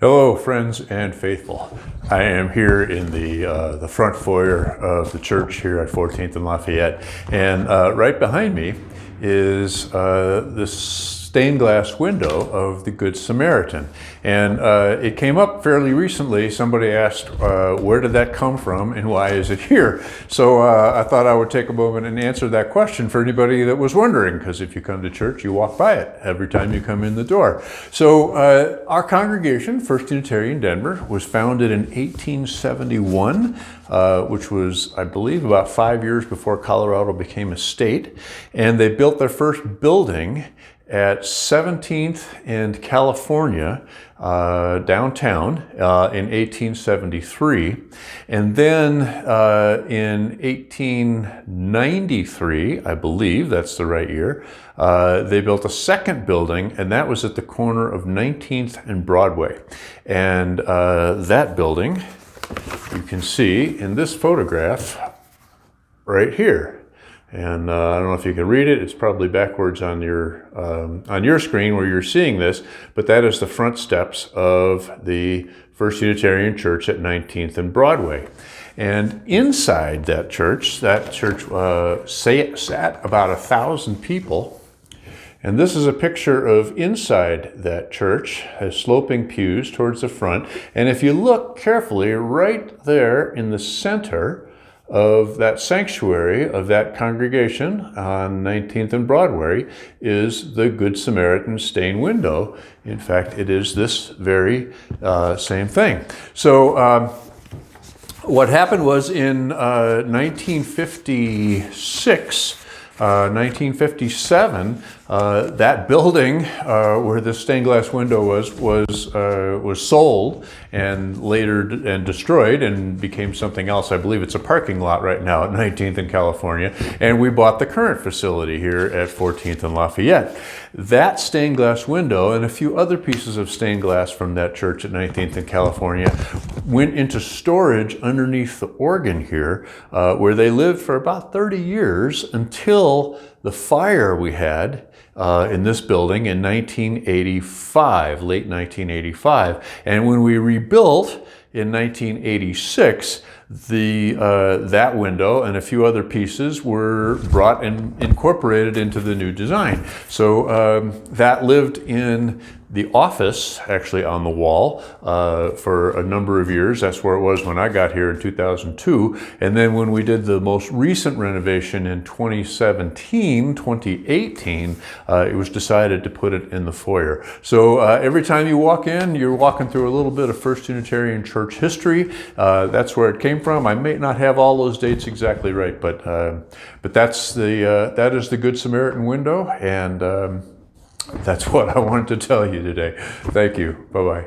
Hello, friends and faithful. I am here in the front foyer of the church here at 14th and Lafayette, and right behind me is this stained glass window of the Good Samaritan. And it came up fairly recently. Somebody asked, where did that come from and why is it here? So I thought I would take a moment and answer that question for anybody that was wondering, because if you come to church, you walk by it every time you come in the door. So our congregation, First Unitarian Denver, was founded in 1871, which was, I believe, about 5 years before Colorado became a state. And they built their first building at 17th and California, downtown, in 1873. And then in 1893, I believe that's the right year, they built a second building, and that was at the corner of 19th and Broadway. And that building, you can see in this photograph right here. And I don't know if you can read it. It's probably backwards on your screen where you're seeing this, but that is the front steps of the First Unitarian Church at 19th and Broadway. And inside that church sat about 1,000 people. And this is a picture of inside that church, has sloping pews towards the front. And if you look carefully, right there in the center of that sanctuary, of that congregation on 19th and Broadway, is the Good Samaritan stained window. In fact, it is this very same thing. So what happened was in 1956, 1957, that building where this stained glass window was sold and later destroyed and became something else. I believe it's a parking lot right now at 19th and California, and we bought the current facility here at 14th and Lafayette. That stained glass window and a few other pieces of stained glass from that church at 19th and California went into storage underneath the organ here, where they lived for about 30 years until the fire we had in this building in 1985, late 1985. And when we rebuilt in 1986, that window and a few other pieces were brought and incorporated into the new design. So that lived in the office, actually on the wall, for a number of years. That's where it was when I got here in 2002. And then when we did the most recent renovation in 2018, it was decided to put it in the foyer. So every time you walk in, you're walking through a little bit of First Unitarian Church history. That's where it came from. I may not have all those dates exactly right, but that is the Good Samaritan window, and that's what I wanted to tell you today. Thank you. Bye-bye.